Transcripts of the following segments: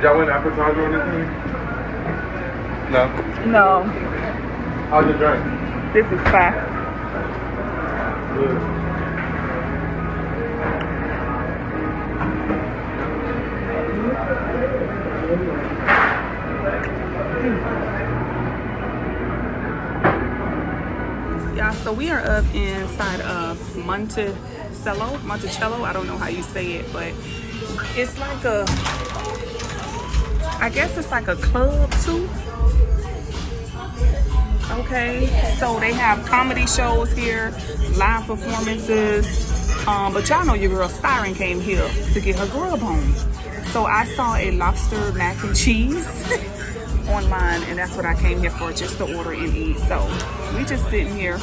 y'all want an appetizer or anything? No. No. How's your drink? This is fine. Good. Yeah, so we are up inside of Monticello. I don't know how you say it, but it's like a, I guess it's like a club too. Okay, so they have comedy shows here, live performances. But y'all know your girl Sighren came here to get her grub home. So I saw a lobster mac and cheese online, and that's what I came here for, just to order and eat. So we just sitting here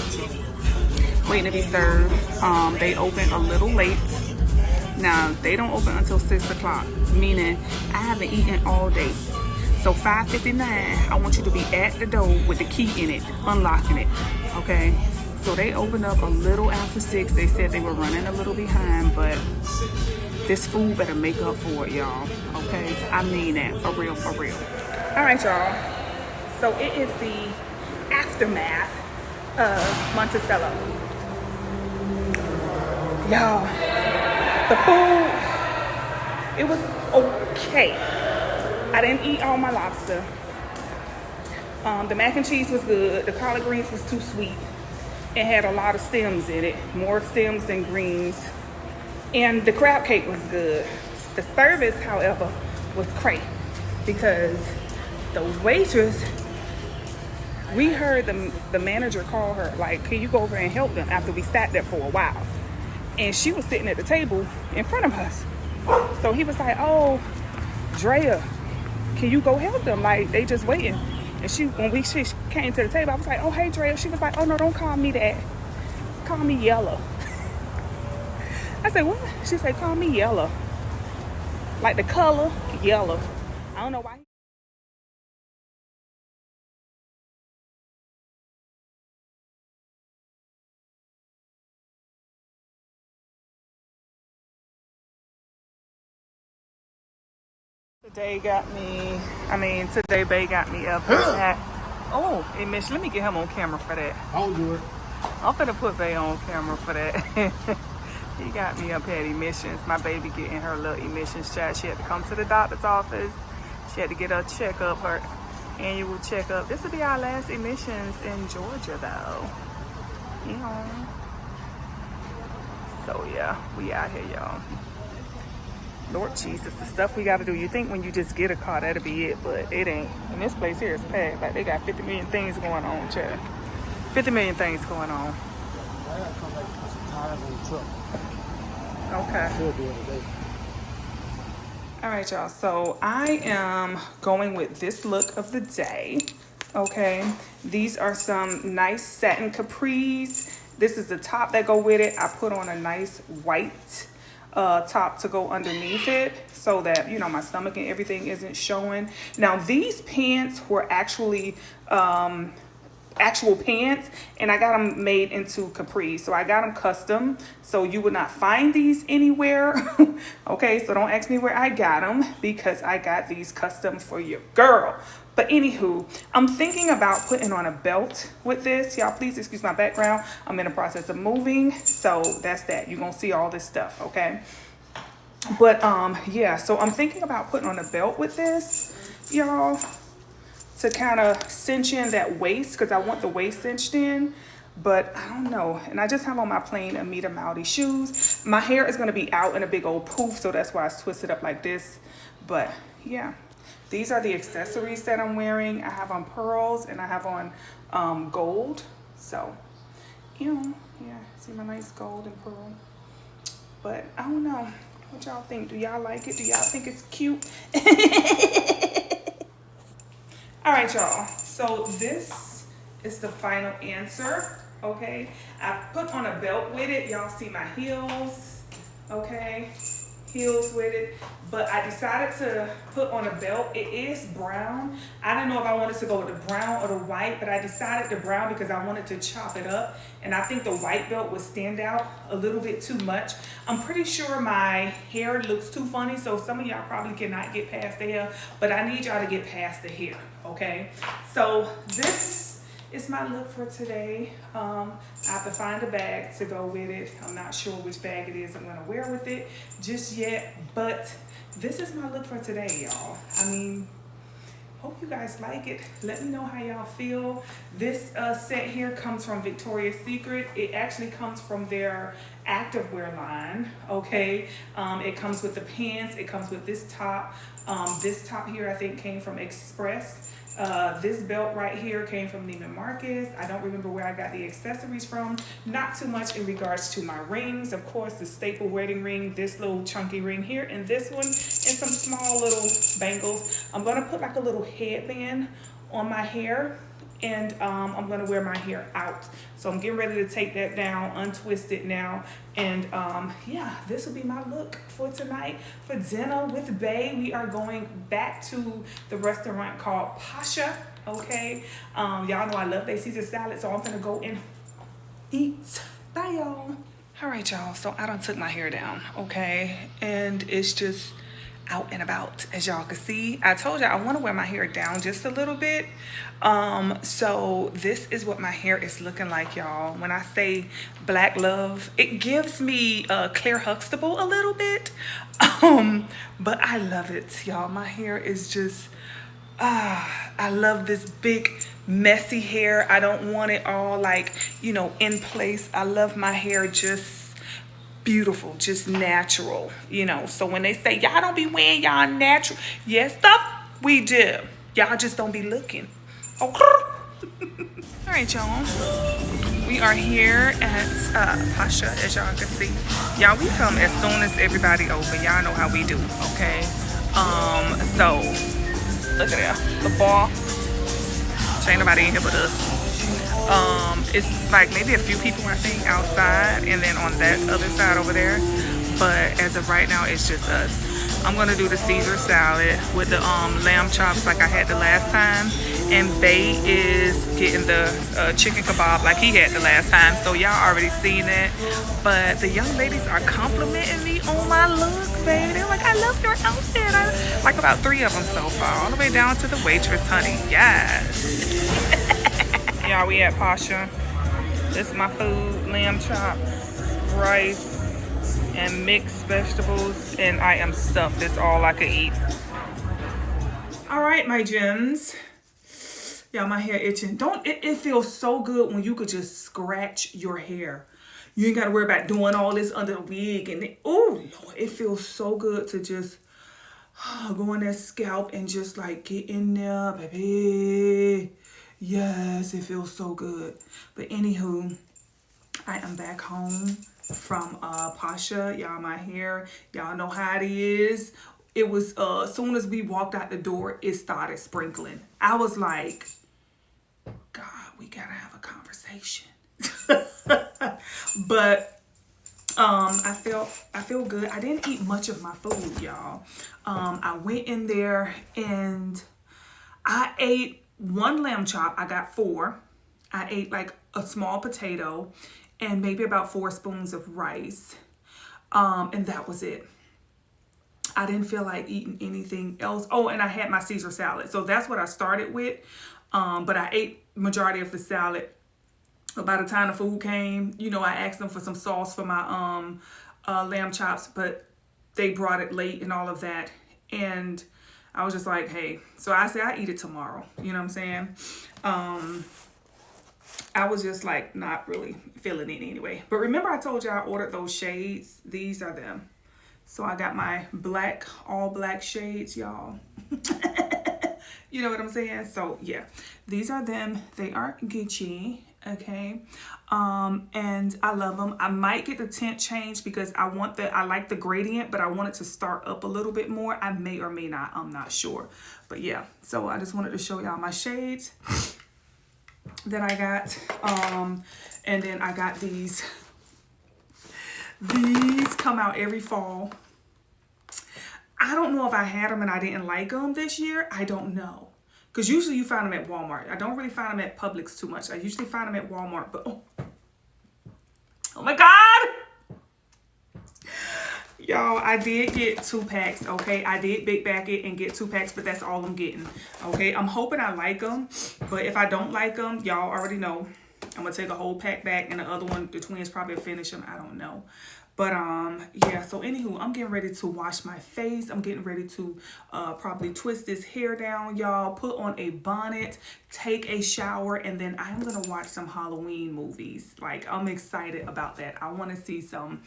waiting to be served. They open a little late. Now they don't open until 6 o'clock, meaning I haven't eaten all day. So 5:59, I want you to be at the door with the key in it, unlocking it, okay? So they opened up a little after 6. They said they were running a little behind, but this food better make up for it, y'all, okay? I mean that, for real, for real. All right, y'all. So it is the aftermath of Monticello. Y'all, the food, it was okay. I didn't eat all my lobster. The mac and cheese was good. The collard greens was too sweet. It had a lot of stems in it, more stems than greens. And the crab cake was good. The service, however, was crazy because the waitress, we heard the manager call her, like, can you go over and help them after we sat there for a while? And she was sitting at the table in front of us. So he was like, oh, Drea, can you go help them? Like, they just waiting. And she came to the table, I was like, oh, hey, Drea. She was like, oh, no, don't call me that. Call me Yellow. I said, what? She said, call me Yellow. Like the color, yellow. I don't know why. Today Bay got me up at, oh, hey, Miss, let me get him on camera for that. I'll do it. I'm finna put Bay on camera for that. He got me up at emissions. My baby getting her little emissions shot. She had to come to the doctor's office. She had to get her checkup, her annual checkup. This will be our last emissions in Georgia, though. You know. So yeah, we out here, y'all. Lord Jesus, the stuff we gotta do. You think when you just get a car, that'll be it, but it ain't. And this place here is packed. Like, they got 50 million things going on, Chad. 50 million things going on. I gotta come back and put some tires on the truck. Okay. Should be able to do. All right, y'all. So I am going with this look of the day. Okay. These are some nice satin capris. This is the top that go with it. I put on a nice white top to go underneath it so that, you know, my stomach and everything isn't showing. Now, these pants were actually actual pants, and I got them made into capris. So I got them custom, so you would not find these anywhere. Okay, so don't ask me where I got them, because I got these custom for your girl. But anywho, I'm thinking about putting on a belt with this. Y'all, please excuse my background. I'm in the process of moving, so that's that. You're gonna see all this stuff, okay? But yeah, so I'm thinking about putting on a belt with this, y'all, to kind of cinch in that waist, because I want the waist cinched in. But I don't know. And I just have on my plain Amita Maudie shoes. My hair is going to be out in a big old poof, so that's why I twisted up like this. But yeah, these are the accessories that I'm wearing. I have on pearls and I have on gold. So, you know, yeah, see my nice gold and pearl. But I don't know. What y'all think? Do y'all like it? Do y'all think it's cute? All right, y'all. So this is the final answer, okay? I put on a belt with it. Y'all see my heels, okay? heels with it, but I decided to put on a belt. It is brown. I didn't know if I wanted to go with the brown or the white, but I decided the brown because I wanted to chop it up, and I think the white belt would stand out a little bit too much. I'm pretty sure my hair looks too funny, so some of y'all probably cannot get past the hair, but I need y'all to get past the hair, okay? So this is my look for today. I have to find a bag to go with it. I'm not sure which bag it is I'm gonna wear with it just yet, but this is my look for today, y'all. I mean, hope you guys like it. Let me know how y'all feel. This set here comes from Victoria's Secret. It actually comes from their activewear line, okay? It comes with the pants. It comes with this top. This top here I think came from Express. This belt right here came from Neiman Marcus. I don't remember where I got the accessories from. Not too much in regards to my rings. Of course, the staple wedding ring, this little chunky ring here, and this one, and some small little bangles. I'm gonna put like a little headband on my hair, and I'm gonna wear my hair out. So I'm getting ready to take that down, untwist it now, and yeah, this will be my look for tonight. For dinner with Bae, we are going back to the restaurant called Pasha, okay? Y'all know I love their Caesar salad, so I'm gonna go and eat. Bye, y'all. All right, y'all, so I done took my hair down, okay? And it's just out and about, as y'all can see. I told y'all I want to wear my hair down just a little bit. So this is what my hair is looking like, y'all. When I say black love, it gives me Claire Huxtable a little bit. But I love it, y'all. My hair is just I love this big messy hair. I don't want it all like, you know, in place. I love my hair just beautiful, just natural, you know. So when they say y'all don't be wearing y'all natural, yes, stuff we do. Y'all just don't be looking. Okay. All right, y'all. We are here at Pasha, as y'all can see. Y'all, we come as soon as everybody open. Y'all know how we do, okay? So look at that, the bar. Ain't nobody in here but us. It's like maybe a few people I think outside, and then on that other side over there, but as of right now it's just us. I'm gonna do the Caesar salad with the lamb chops like I had the last time, and Bae is getting the chicken kebab like he had the last time, so y'all already seen that. But the young ladies are complimenting me on my look, babe. They're like, I love your outfit. I like about 3 of them so far, all the way down to the waitress, honey. Yes. Y'all, we at Pasha. This is my food: lamb chops, rice, and mixed vegetables, and I am stuffed. That's all I could eat. All right, my gems. Y'all, my hair itching. It feels so good when you could just scratch your hair. You ain't gotta worry about doing all this under the wig, and oh Lord, it feels so good to just go on that scalp and just like get in there, baby. Yes, it feels so good. But anywho, I am back home from Pasha. Y'all, my hair, y'all know how it is. It was as soon as we walked out the door, it started sprinkling. I was like, God, we gotta have a conversation. But I feel good. I didn't eat much of my food, y'all. I went in there and I ate 1 lamb chop. I got 4. I ate like a small potato and maybe about 4 spoons of rice. And that was it. I didn't feel like eating anything else. Oh, and I had my Caesar salad. So that's what I started with. But I ate majority of the salad. But by the time the food came, you know, I asked them for some sauce for my lamb chops, but they brought it late and all of that. And I was just like, hey, so I said, I eat it tomorrow. You know what I'm saying? I was just like not really feeling it anyway. But remember I told you I ordered those shades? These are them. So I got my black, all black shades, y'all. You know what I'm saying? So yeah, these are them. They are Gucci. Okay. And I love them. I might get the tint changed because I like the gradient, but I want it to start up a little bit more. I may or may not, I'm not sure. But yeah, so I just wanted to show y'all my shades that I got. And then I got these come out every fall. I don't know if I had them and I didn't like them this year. I don't know. Because usually you find them at Walmart. I don't really find them at Publix too much. I usually find them at Walmart. But oh my God. Y'all, I did get 2 packs, okay? I did big bag it and get 2 packs, but that's all I'm getting, okay? I'm hoping I like them. But if I don't like them, y'all already know. I'm going to take a whole pack back. And the other one, the twins probably finish them. I don't know. But, yeah, so anywho, I'm getting ready to wash my face. I'm getting ready to probably twist this hair down, y'all. Put on a bonnet, take a shower, and then I'm going to watch some Halloween movies. Like, I'm excited about that. I want to see some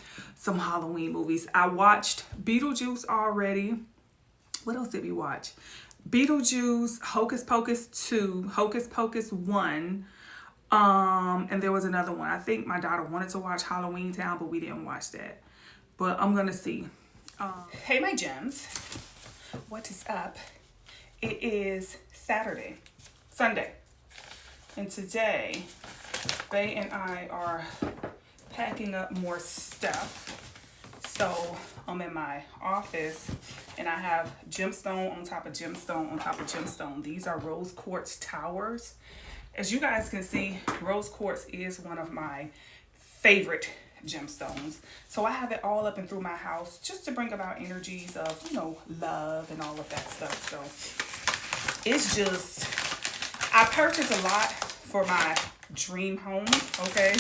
Halloween movies. I watched Beetlejuice already. What else did we watch? Beetlejuice, Hocus Pocus 2, Hocus Pocus 1. And there was another one. I think my daughter wanted to watch Halloween Town, but we didn't watch that. But I'm going to see. Hey, my gems. What is up? It is Sunday. And today, Bae and I are packing up more stuff. So I'm in my office and I have gemstone on top of gemstone on top of gemstone. These are rose quartz towers. As you guys can see, rose quartz is one of my favorite gemstones. So I have it all up and through my house just to bring about energies of, you know, love and all of that stuff. So it's just, I purchased a lot for my dream home, okay?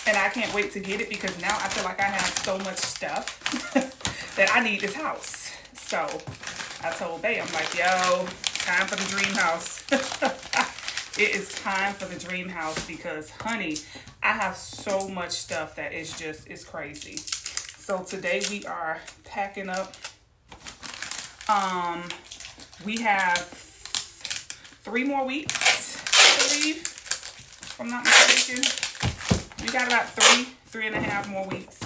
And I can't wait to get it because now I feel like I have so much stuff that I need this house. So I told Bae, I'm like, yo, time for the dream house. It is time for the dream house because, honey, I have so much stuff that is just, it's crazy. So today we are packing up. We have 3 more weeks, I believe, if I'm not mistaken. We got about 3.5 more weeks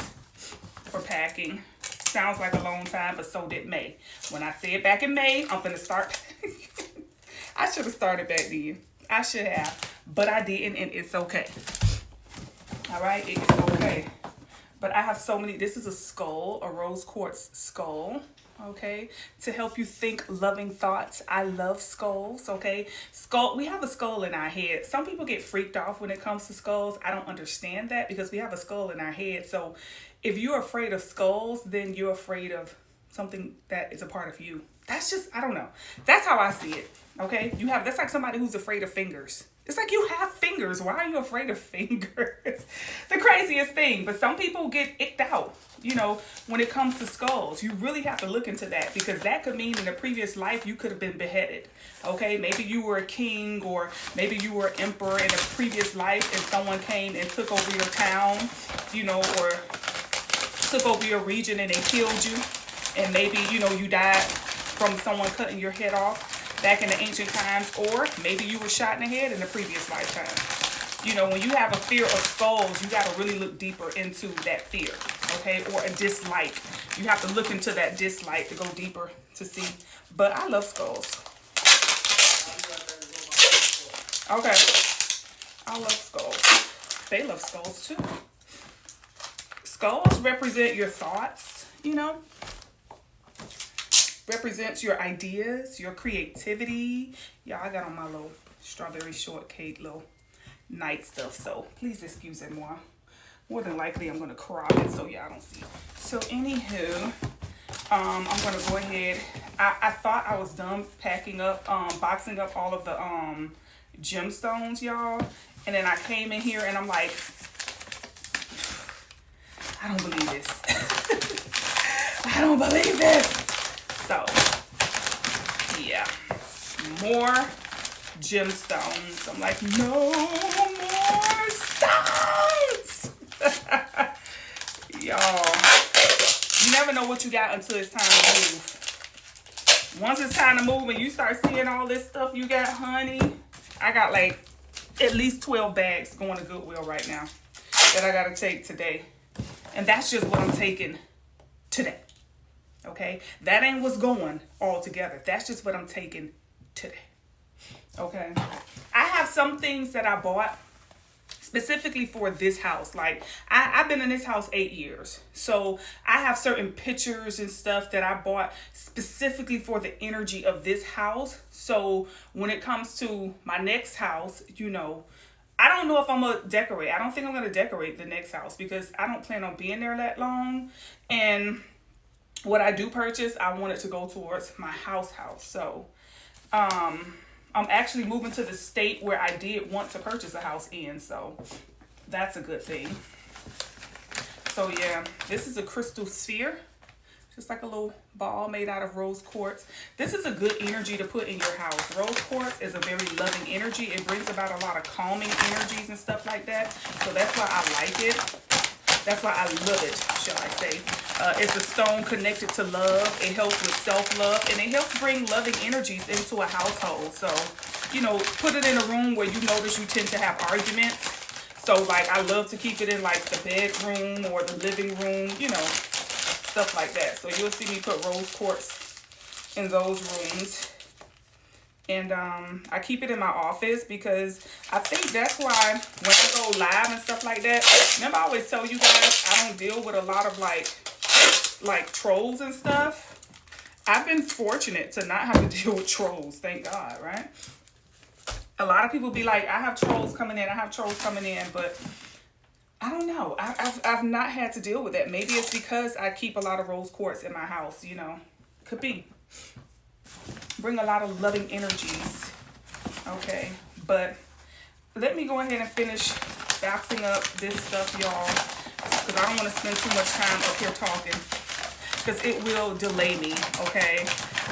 for packing. Sounds like a long time, but so did May. When I said back in May, I'm gonna start. I should have started back then. I should have, but I didn't, and it's okay. All right, it's okay. But I have so many. This is a skull, a rose quartz skull, okay, to help you think loving thoughts. I love skulls, okay. We have a skull in our head. Some people get freaked off when it comes to skulls. I don't understand that because we have a skull in our head. So if you're afraid of skulls, then you're afraid of something that is a part of you. That's just, I don't know. That's how I see it. Okay, that's like somebody who's afraid of fingers. It's like you have fingers. Why are you afraid of fingers? The craziest thing. But some people get icked out, you know, when it comes to skulls. You really have to look into that because that could mean in a previous life you could have been beheaded. Okay, maybe you were a king or maybe you were an emperor in a previous life and someone came and took over your town, you know, or took over your region and they killed you. And maybe, you know, you died from someone cutting your head off back in the ancient times, or maybe you were shot in the head in the previous lifetime. You know, when you have a fear of skulls, you got to really look deeper into that fear, okay, or a dislike. You have to look into that dislike to go deeper to see. But I love skulls. Okay, I love skulls. They love skulls too. Skulls represent your thoughts, you know. Represents your ideas, your creativity. Yeah, I got on my little strawberry shortcake, little night stuff. So please excuse it more. More than likely, I'm going to crop it so y'all don't see it. So anywho, I'm going to go ahead. I thought I was done packing up, boxing up all of the gemstones, y'all. And then I came in here and I'm like, I don't believe this. I don't believe this. So, yeah, more gemstones. I'm like, no more stones. Y'all, you never know what you got until it's time to move. Once it's time to move and you start seeing all this stuff you got, honey, I got like at least 12 bags going to Goodwill right now that I got to take today. And that's just what I'm taking today. Okay, that ain't what's going all together. That's just what I'm taking today. Okay, I have some things that I bought specifically for this house. Like I've been in this house 8 years. So I have certain pictures and stuff that I bought specifically for the energy of this house. So when it comes to my next house, you know, I don't know if I'm going to decorate. I don't think I'm going to decorate the next house because I don't plan on being there that long. And what I do purchase, I want it to go towards my house. So, I'm actually moving to the state where I did want to purchase a house in. So that's a good thing. So yeah, this is a crystal sphere. Just like a little ball made out of rose quartz. This is a good energy to put in your house. Rose quartz is a very loving energy. It brings about a lot of calming energies and stuff like that. So that's why I like it. That's why I love it, shall I say. It's a stone connected to love. It helps with self-love. And it helps bring loving energies into a household. So, you know, put it in a room where you notice you tend to have arguments. So, like, I love to keep it in, like, the bedroom or the living room, you know, stuff like that. So you'll see me put rose quartz in those rooms. And I keep it in my office because I think that's why when I go live and stuff like that, remember I always tell you guys I don't deal with a lot of like trolls and stuff. I've been fortunate to not have to deal with trolls, thank God, right? A lot of people be like, I have trolls coming in, but I don't know. I've not had to deal with that. Maybe it's because I keep a lot of rose quartz in my house, you know. Could be. Bring a lot of loving energies. Okay. But let me go ahead and finish boxing up this stuff, y'all. Because I don't want to spend too much time up here talking. Because it will delay me, okay?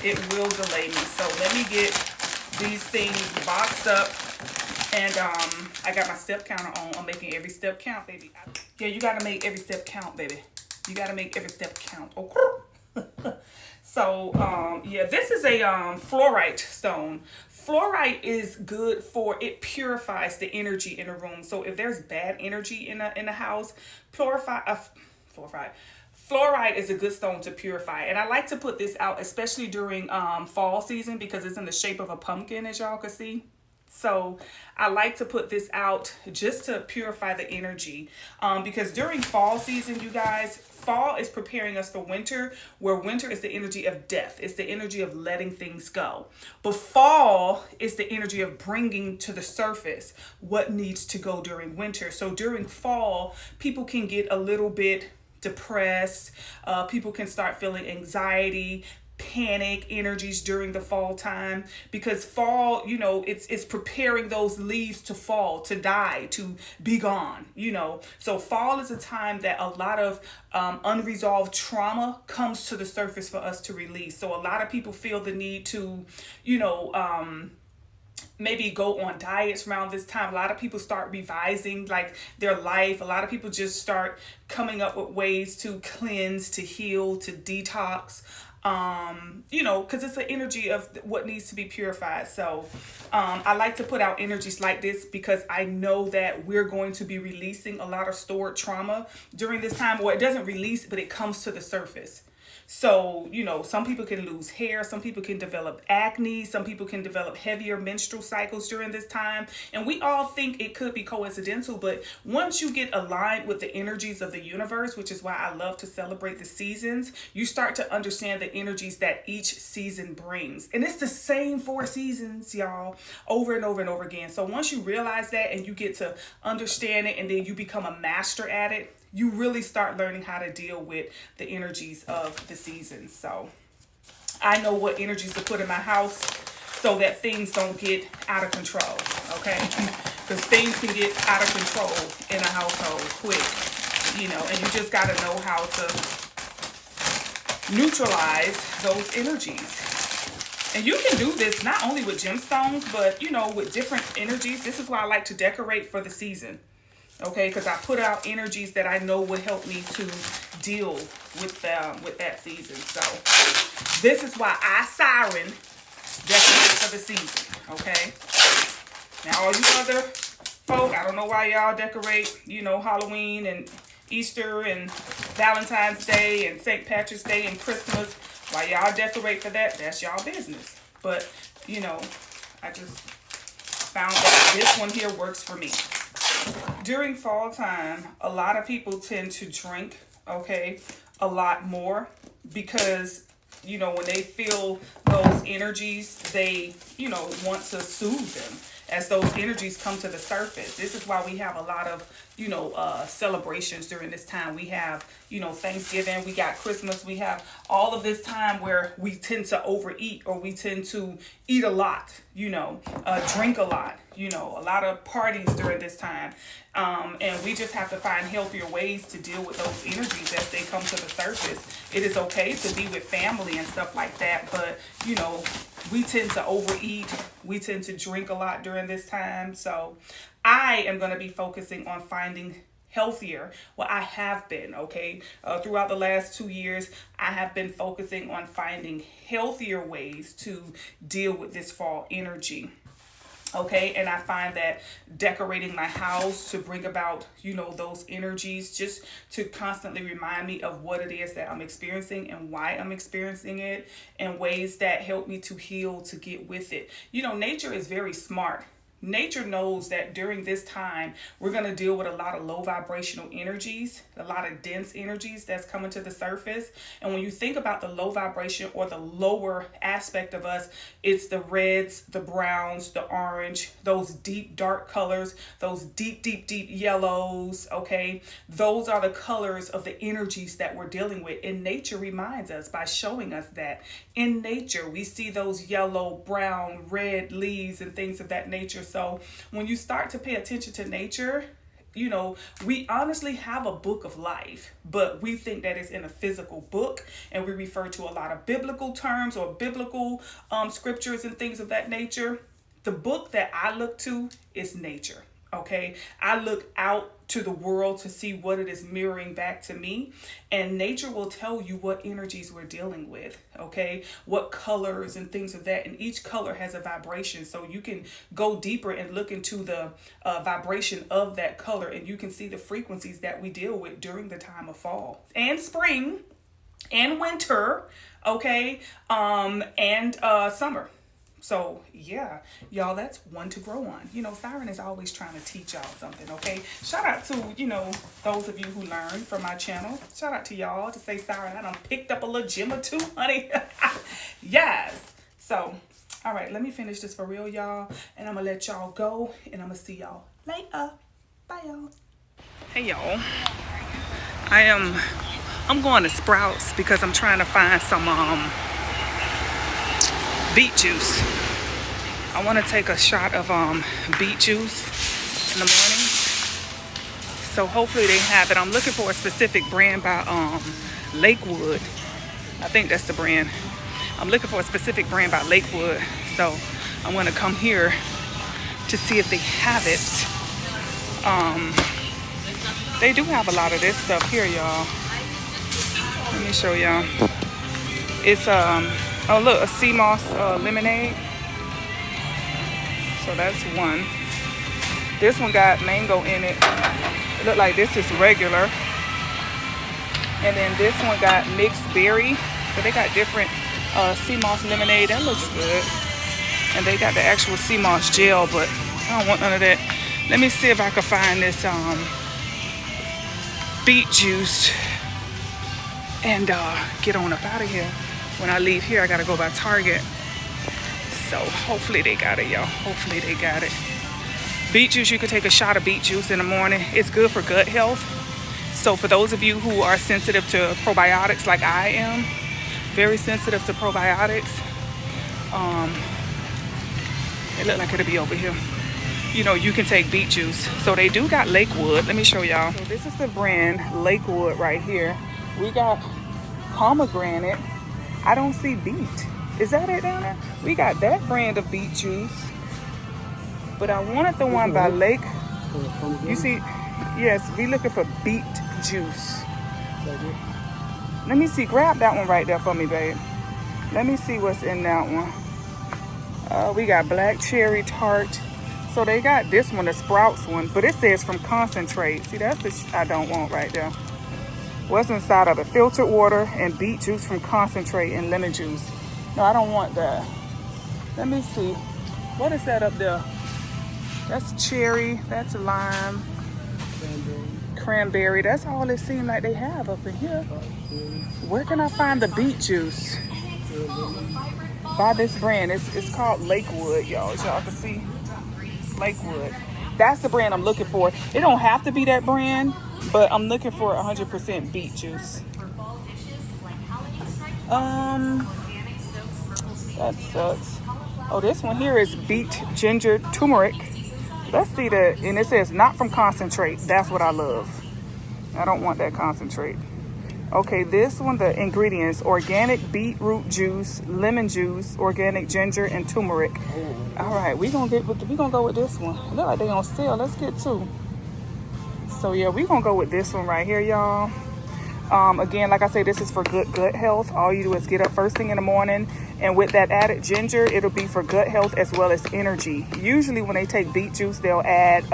It will delay me. So let me get these things boxed up. And I got my step counter on. I'm making every step count, baby. Yeah, you got to make every step count, baby. You got to make every step count. Okay. So, yeah, this is a fluorite stone. Fluorite is good for, it purifies the energy in a room. So if there's bad energy in a house, fluorite is a good stone to purify. And I like to put this out, especially during fall season, because it's in the shape of a pumpkin, as y'all can see. So I like to put this out just to purify the energy, because during fall season, you guys, fall is preparing us for winter, where winter is the energy of death. It's the energy of letting things go. But fall is the energy of bringing to the surface what needs to go during winter. So during fall, people can get a little bit depressed. People can start feeling anxiety, panic energies during the fall time, because fall, you know, it's preparing those leaves to fall, to die, to be gone, you know. So fall is a time that a lot of unresolved trauma comes to the surface for us to release. So a lot of people feel the need to, you know, maybe go on diets around this time. A lot of people start revising like their life. A lot of people just start coming up with ways to cleanse, to heal, to detox. You know, because it's an energy of what needs to be purified. So I like to put out energies like this because I know that we're going to be releasing a lot of stored trauma during this time. Well, it doesn't release, but it comes to the surface. So, you know, some people can lose hair, some people can develop acne, some people can develop heavier menstrual cycles during this time. And we all think it could be coincidental, but once you get aligned with the energies of the universe, which is why I love to celebrate the seasons, you start to understand the energies that each season brings. And it's the same 4 seasons, y'all, over and over and over again. So once you realize that and you get to understand it and then you become a master at it, you really start learning how to deal with the energies of the seasons. So I know what energies to put in my house so that things don't get out of control, okay? Because things can get out of control in a household quick, you know, and you just got to know how to neutralize those energies. And you can do this not only with gemstones, but, you know, with different energies. This is why I like to decorate for the season. Okay, because I put out energies that I know would help me to deal with that season. So this is why I Sighren decorate for the season. Okay. Now all you other folk, I don't know why y'all decorate, you know, Halloween and Easter and Valentine's Day and St. Patrick's Day and Christmas. Why y'all decorate for that? That's y'all business. But you know, I just found that this one here works for me. During fall time, a lot of people tend to drink, okay, a lot more because, you know, when they feel those energies, they, you know, want to soothe them as those energies come to the surface. This is why we have a lot of, you know, celebrations during this time. We have, you know, Thanksgiving, we got Christmas, we have all of this time where we tend to overeat, or we tend to eat a lot, you know, drink a lot, you know, a lot of parties during this time. And we just have to find healthier ways to deal with those energies as they come to the surface. It is okay to be with family and stuff like that, but, you know, we tend to overeat. We tend to drink a lot during this time. So I am going to be focusing on finding healthier. Well, I have been, okay? Throughout the last 2 years, I have been focusing on finding healthier ways to deal with this fall energy. Okay, and I find that decorating my house to bring about, you know, those energies, just to constantly remind me of what it is that I'm experiencing and why I'm experiencing it, and ways that help me to heal, to get with it. You know, nature is very smart. Nature knows that during this time, we're going to deal with a lot of low vibrational energies, a lot of dense energies that's coming to the surface. And when you think about the low vibration or the lower aspect of us, it's the reds, the browns, the orange, those deep dark colors, those deep yellows, okay? Those are the colors of the energies that we're dealing with. And nature reminds us by showing us that. In nature, we see those yellow, brown, red leaves and things of that nature. So when you start to pay attention to nature, you know, we honestly have a book of life, but we think that it's in a physical book, and we refer to a lot of biblical terms or biblical scriptures and things of that nature. The book that I look to is nature. Okay, I look out to the world to see what it is mirroring back to me, and nature will tell you what energies we're dealing with. Okay, what colors and things of that, and each color has a vibration, so you can go deeper and look into the vibration of that color, and you can see the frequencies that we deal with during the time of fall and spring and winter. Okay, and summer. So yeah, y'all, that's one to grow on. You know, Sighren is always trying to teach y'all something, okay? Shout out to, you know, those of you who learn from my channel. Shout out to y'all to say, Sighren, I done picked up a little gem or two, honey. Yes. So, all right, let me finish this for real, y'all. And I'm going to let y'all go, and I'm going to see y'all later. Bye, y'all. Hey, y'all. I'm going to Sprouts because I'm trying to find some, beet juice. I want to take a shot of beet juice in the morning. So hopefully they have it. I'm looking for a specific brand by Lakewood. I think that's the brand. I'm looking for a specific brand by Lakewood. So I'm going to come here to see if they have it. They do have a lot of this stuff here, y'all. Let me show y'all. It's oh look, a sea moss lemonade. So that's one. This one got mango in it. It look like this is regular. And then this one got mixed berry. So they got different sea moss lemonade. That looks good. And they got the actual sea moss gel, but I don't want none of that. Let me see if I can find this beet juice and get on up out of here. When I leave here, I gotta go by Target. So hopefully they got it, y'all. Hopefully they got it. Beet juice, you could take a shot of beet juice in the morning. It's good for gut health. So for those of you who are sensitive to probiotics like I am, very sensitive to probiotics, it look like it'll be over here. You know, you can take beet juice. So they do got Lakewood. Let me show y'all. So this is the brand Lakewood right here. We got pomegranate. I don't see beet. Is that it down there? We got that brand of beet juice. But I wanted the one by Lake. You see, yes, we looking for beet juice. Let me see. Grab that one right there for me, babe. Let me see what's in that one. We got black cherry tart. So they got this one, the Sprouts one. But it says from concentrate. See, that's the I don't want right there. What's inside of it? Filtered water and beet juice from concentrate and lemon juice. No, I don't want that. Let me see. What is that up there? That's cherry. That's lime. cranberry. That's all it seems like they have up in here. Where can I find the beet juice? By this brand. It's called Lakewood, y'all. As y'all can see. Lakewood. That's the brand I'm looking for. It don't have to be that brand, but I'm looking for 100% beet juice. That sucks. Oh, this one here is beet ginger turmeric. Let's see that. And it says not from concentrate. That's what I love. I don't want that concentrate. Okay, this one, the ingredients: organic beetroot juice, lemon juice, organic ginger, and turmeric. All right, we gonna go with this one. Look like they on sale. Let's get two. So yeah, we gonna go with this one right here, y'all. Again, like I say, this is for good gut health. All you do is get up first thing in the morning, and with that added ginger, it'll be for gut health as well as energy. Usually when they take beet juice, they'll add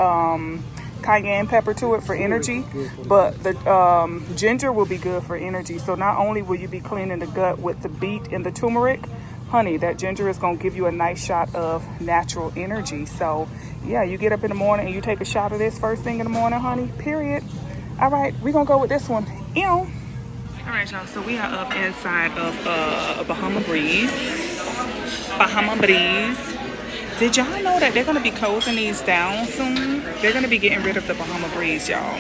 cayenne pepper to it for energy, but the ginger will be good for energy. So not only will you be cleaning the gut with the beet and the turmeric, honey, that ginger is going to give you a nice shot of natural energy. So yeah, you get up in the morning and you take a shot of this first thing in the morning, honey, period. All right, we're going to go with this one. Ew. All right, y'all, so we are up inside of Bahama Breeze. Bahama Breeze. Did y'all know that they're going to be closing these down soon? They're going to be getting rid of the Bahama Breeze, y'all.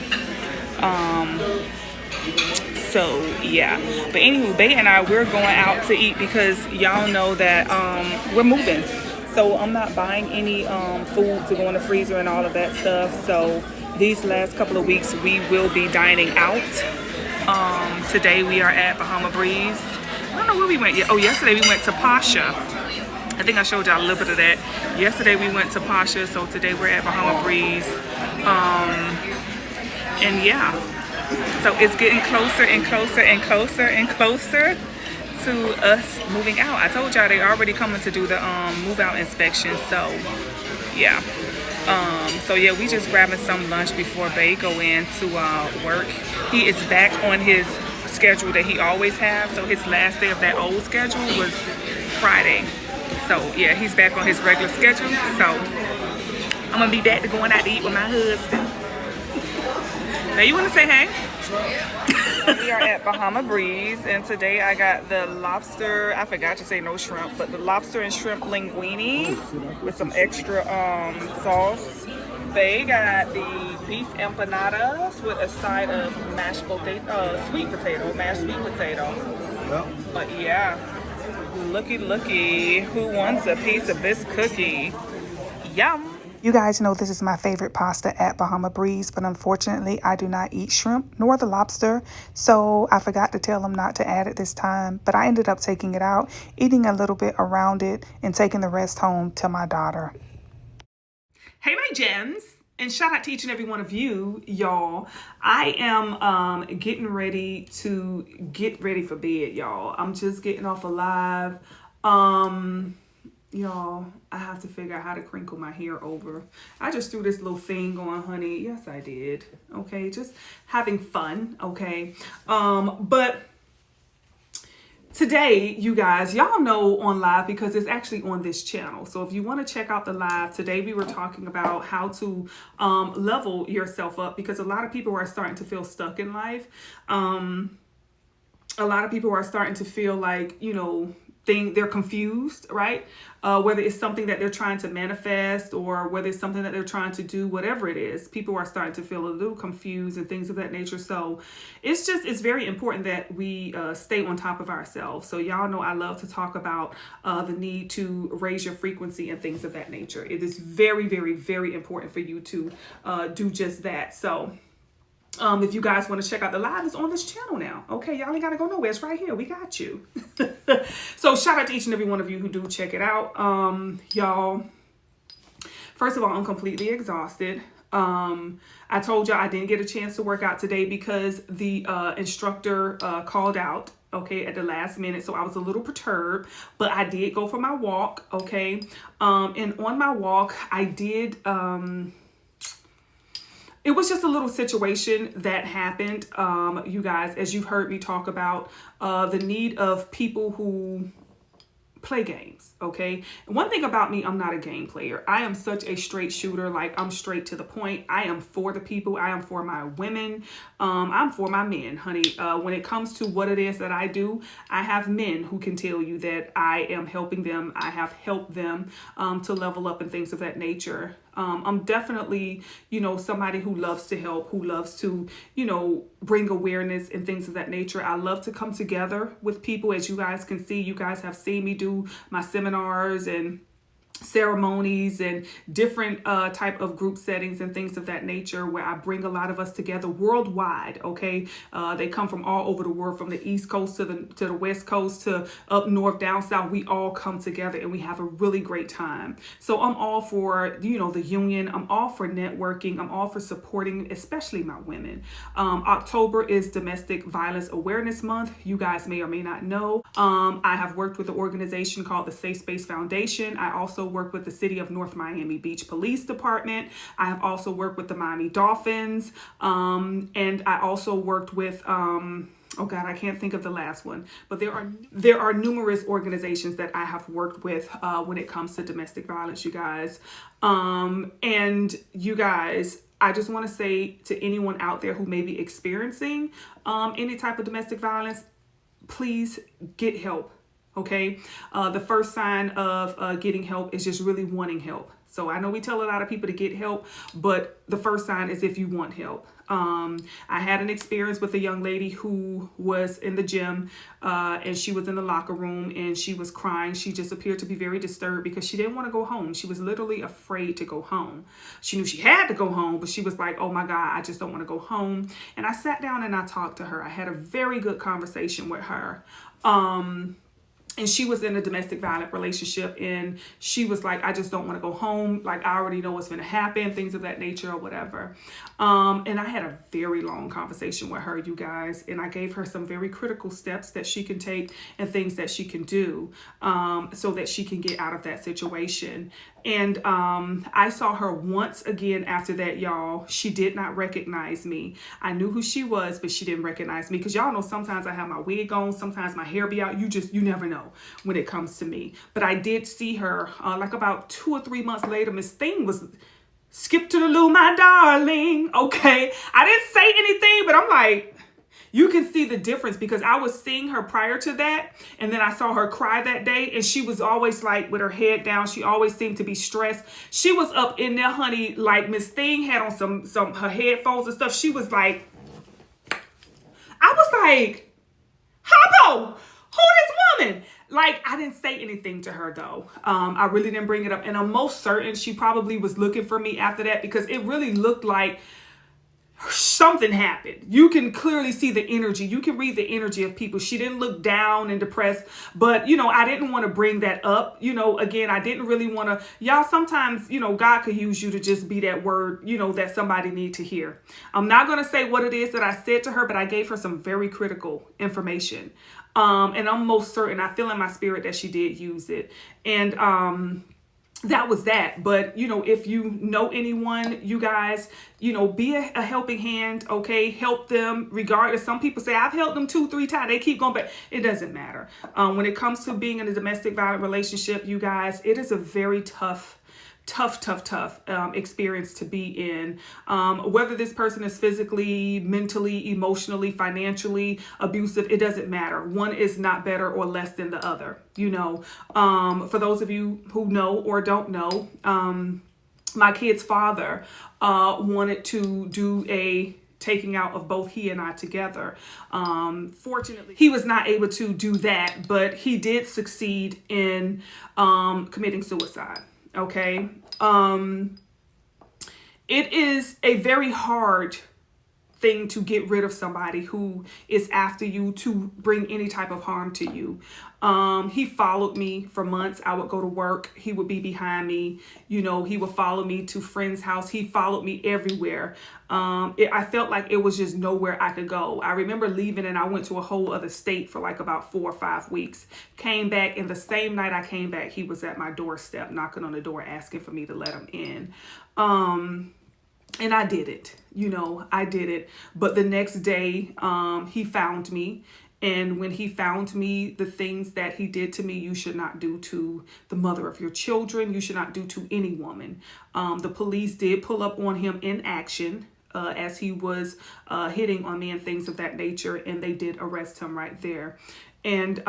So, yeah. But anywho, Bay and I, we're going out to eat because y'all know that we're moving. So I'm not buying any food to go in the freezer and all of that stuff. So these last couple of weeks, we will be dining out. Today we are at Bahama Breeze. I don't know where we went yet. Oh, yesterday we went to Pasha. I think I showed y'all a little bit of that. Yesterday we went to Pasha, so today we're at Bahama Breeze. And yeah, so it's getting closer and closer and closer and closer to us moving out. I told y'all they already coming to do the move out inspection, so yeah. So yeah, we just grabbing some lunch before Bay go in to work. He is back on his schedule that he always has. So his last day of that old schedule was Friday. So yeah, he's back on his regular schedule. So I'm gonna be back to going out to eat with my husband. Now you wanna say hey? We are at Bahama Breeze, and today I got the lobster, I forgot to say no shrimp, but the lobster and shrimp linguine with some extra sauce. They got the beef empanadas with a side of mashed potato, mashed sweet potato. But yeah, looky, who wants a piece of this cookie? Yum. You guys know this is my favorite pasta at Bahama Breeze, but unfortunately I do not eat shrimp nor the lobster, so I forgot to tell them not to add it this time, but I ended up taking it out, eating a little bit around it, and taking the rest home to my daughter. Hey my gems, and shout out to each and every one of you, y'all. I am getting ready for bed, y'all. I'm just getting off a live. Y'all, I have to figure out how to crinkle my hair over. I just threw this little thing on, honey. Yes, I did. Okay, just having fun. Okay, but today, you guys, y'all know on live because it's actually on this channel. So if you want to check out the live, today we were talking about how to level yourself up, because a lot of people are starting to feel stuck in life. A lot of people are starting to feel like, you know, they're confused, right? Whether it's something that they're trying to manifest or whether it's something that they're trying to do, whatever it is, people are starting to feel a little confused and things of that nature. So it's very important that we stay on top of ourselves. So y'all know I love to talk about the need to raise your frequency and things of that nature. It is very, very, very important for you to do just that. So if you guys want to check out the live, it's on this channel now. Okay, y'all ain't got to go nowhere. It's right here. We got you. So shout out to each and every one of you who do check it out. Y'all, first of all, I'm completely exhausted. I told y'all I didn't get a chance to work out today because the instructor called out, okay, at the last minute. So I was a little perturbed, but I did go for my walk, okay? And on my walk, I did... it was just a little situation that happened, you guys, as you've heard me talk about the need of people who play games, okay? And one thing about me, I'm not a game player. I am such a straight shooter. Like, I'm straight to the point. I am for the people. I am for my women. I'm for my men, honey. When it comes to what it is that I do, I have men who can tell you that I am helping them. I have helped them to level up and things of that nature. I'm definitely, somebody who loves to help, who loves to, bring awareness and things of that nature. I love to come together with people. As you guys can see, you guys have seen me do my seminars and ceremonies and different type of group settings and things of that nature, where I bring a lot of us together worldwide. Okay, they come from all over the world, from the East Coast to the West Coast to up north, down south. We all come together and we have a really great time. So I'm all for the union. I'm all for networking. I'm all for supporting, especially my women. October is Domestic Violence Awareness Month. You guys may or may not know. I have worked with an organization called the Safe Space Foundation. I also work with the City of North Miami Beach Police Department. I have also worked with the Miami Dolphins. And I also worked with, oh God, I can't think of the last one, but there are numerous organizations that I have worked with when it comes to domestic violence, you guys. And you guys, I just want to say to anyone out there who may be experiencing any type of domestic violence, please get help. Okay. The first sign of getting help is just really wanting help. So I know we tell a lot of people to get help, but the first sign is if you want help. I had an experience with a young lady who was in the gym and she was in the locker room and she was crying. She just appeared to be very disturbed because she didn't want to go home. She was literally afraid to go home. She knew she had to go home, but she was like, oh my God, I just don't want to go home. And I sat down and I talked to her. I had a very good conversation with her. And she was in a domestic violent relationship and she was like, I just don't want to go home. Like, I already know what's going to happen, things of that nature or whatever. And I had a very long conversation with her, you guys. And I gave her some very critical steps that she can take and things that she can do so that she can get out of that situation. And I saw her once again after that, y'all. She did not recognize me. I knew who she was, but she didn't recognize me. Because y'all know sometimes I have my wig on. Sometimes my hair be out. You never know when it comes to me. But I did see her like about 2 or 3 months later. Miss Thing was skip to the loo, my darling. Okay. I didn't say anything, but I'm like, you can see the difference because I was seeing her prior to that. And then I saw her cry that day. And she was always like with her head down. She always seemed to be stressed. She was up in there, honey, like Miss Thing had on some her headphones and stuff. She was like, I was like, Hoppo, who this woman? Like, I didn't say anything to her though. I really didn't bring it up. And I'm most certain she probably was looking for me after that because it really looked like something happened. You can clearly see the energy. You can read the energy of people. She didn't look down and depressed, but I didn't want to bring that up. Again, I didn't really want to, y'all, sometimes, God could use you to just be that word, that somebody need to hear. I'm not going to say what it is that I said to her, but I gave her some very critical information. And I'm most certain, I feel in my spirit that she did use it. And, that was that. But, if you know anyone, you guys, be a helping hand. Okay. Help them regardless. Some people say I've helped them 2-3 times. They keep going back. It doesn't matter. When it comes to being in a domestic violent relationship, you guys, it is a very tough experience to be in. Whether this person is physically, mentally, emotionally, financially abusive, it doesn't matter. One is not better or less than the other. For those of you who know or don't know, my kid's father wanted to do a taking out of both he and I together. Fortunately, he was not able to do that, but he did succeed in committing suicide. Okay. It is a very hard thing to get rid of somebody who is after you to bring any type of harm to you. He followed me for months. I would go to work. He would be behind me. He would follow me to friends' house. He followed me everywhere. I felt like it was just nowhere I could go. I remember leaving and I went to a whole other state for like about 4 or 5 weeks. Came back, and the same night I came back, he was at my doorstep knocking on the door asking for me to let him in. And I did it, I did it. But the next day, he found me And when he found me, the things that he did to me, you should not do to the mother of your children. You should not do to any woman. The police did pull up on him in action as he was hitting on me and things of that nature. And they did arrest him right there. And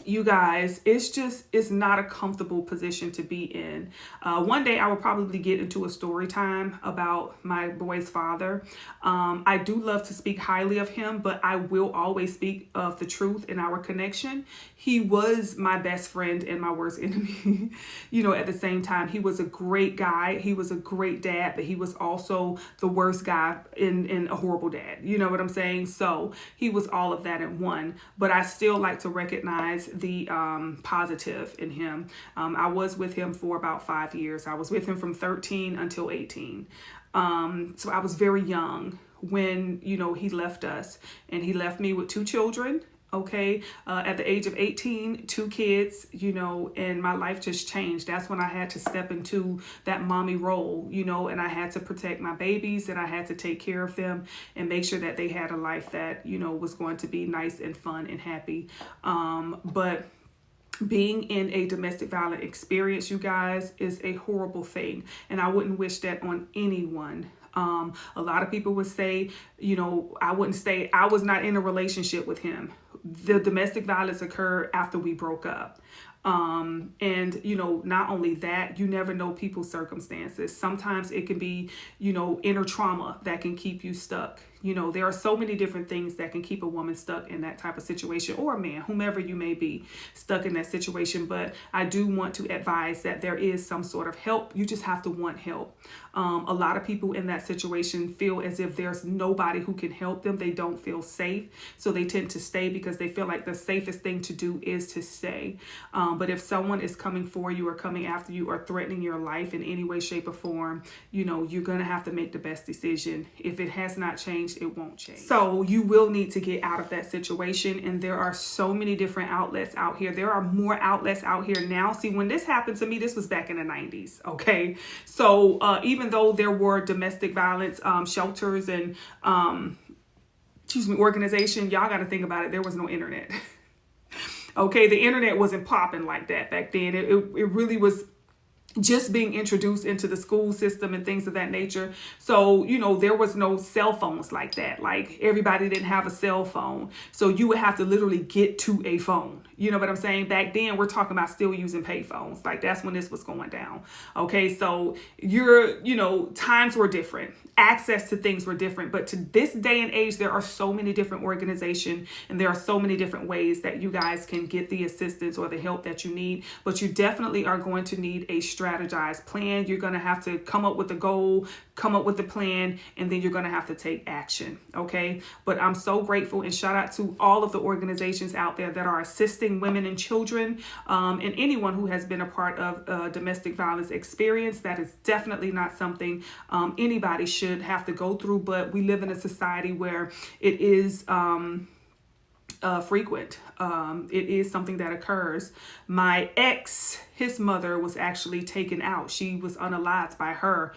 you guys, it's not a comfortable position to be in. One day I will probably get into a story time about my boy's father. I do love to speak highly of him, but I will always speak of the truth in our connection. He was my best friend and my worst enemy. At the same time, he was a great guy. He was a great dad, but he was also the worst guy in a horrible dad. You know what I'm saying? So he was all of that in one, but I still like to recognize the positive in him. I was with him for about 5 years. I was with him from 13 until 18. So I was very young when, he left us, and he left me with 2 children. Okay. At the age of 18, 2 kids, and my life just changed. That's when I had to step into that mommy role, and I had to protect my babies, and I had to take care of them and make sure that they had a life that, was going to be nice and fun and happy. But being in a domestic violence experience, you guys, is a horrible thing. And I wouldn't wish that on anyone. A lot of people would say, I wouldn't say I was not in a relationship with him. The domestic violence occurred after we broke up. And not only that, you never know people's circumstances. Sometimes it can be, inner trauma that can keep you stuck. There are so many different things that can keep a woman stuck in that type of situation, or a man, whomever you may be stuck in that situation. But I do want to advise that there is some sort of help. You just have to want help. A lot of people in that situation feel as if there's nobody who can help them. They don't feel safe. So they tend to stay because they feel like the safest thing to do is to stay. But if someone is coming for you or coming after you or threatening your life in any way, shape, or form, you're going to have to make the best decision. If it has not changed, it won't change. So you will need to get out of that situation. And there are so many different outlets out here. There are more outlets out here now. See, when this happened to me, this was back in the 90s. Okay. So even though there were domestic violence shelters and organization, y'all got to think about it. There was no internet. Okay. The internet wasn't popping like that back then. It really was just being introduced into the school system and things of that nature. So, there was no cell phones like that. Like, everybody didn't have a cell phone. So you would have to literally get to a phone. You know what I'm saying? Back then, we're talking about still using pay phones. Like, that's when this was going down. Okay. So times were different. Access to things were different. But to this day and age, there are so many different organizations, and there are so many different ways that you guys can get the assistance or the help that you need. But you definitely are going to need a strategized plan. You're going to have to come up with a goal, come up with a plan, and then you're going to have to take action. Okay. But I'm so grateful, and shout out to all of the organizations out there that are assisting women and children, and anyone who has been a part of domestic violence experience. That is definitely not something anybody should have to go through, but we live in a society where it is frequent. It is something that occurs. My ex, his mother was actually taken out. She was unalived by her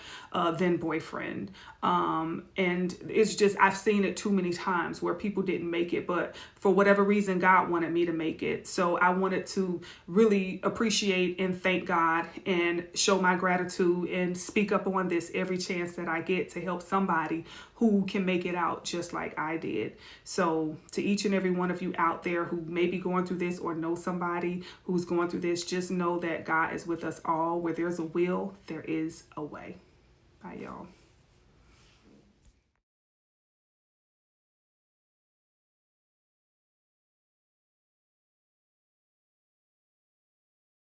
then boyfriend. And it's just, I've seen it too many times where people didn't make it, but for whatever reason, God wanted me to make it. So I wanted to really appreciate and thank God and show my gratitude and speak up on this every chance that I get to help somebody who can make it out just like I did. So to each and every one of you out there who may be going through this or know somebody who's going through this, just know that God is with us all. Where there's a will, there is a way. Bye, y'all.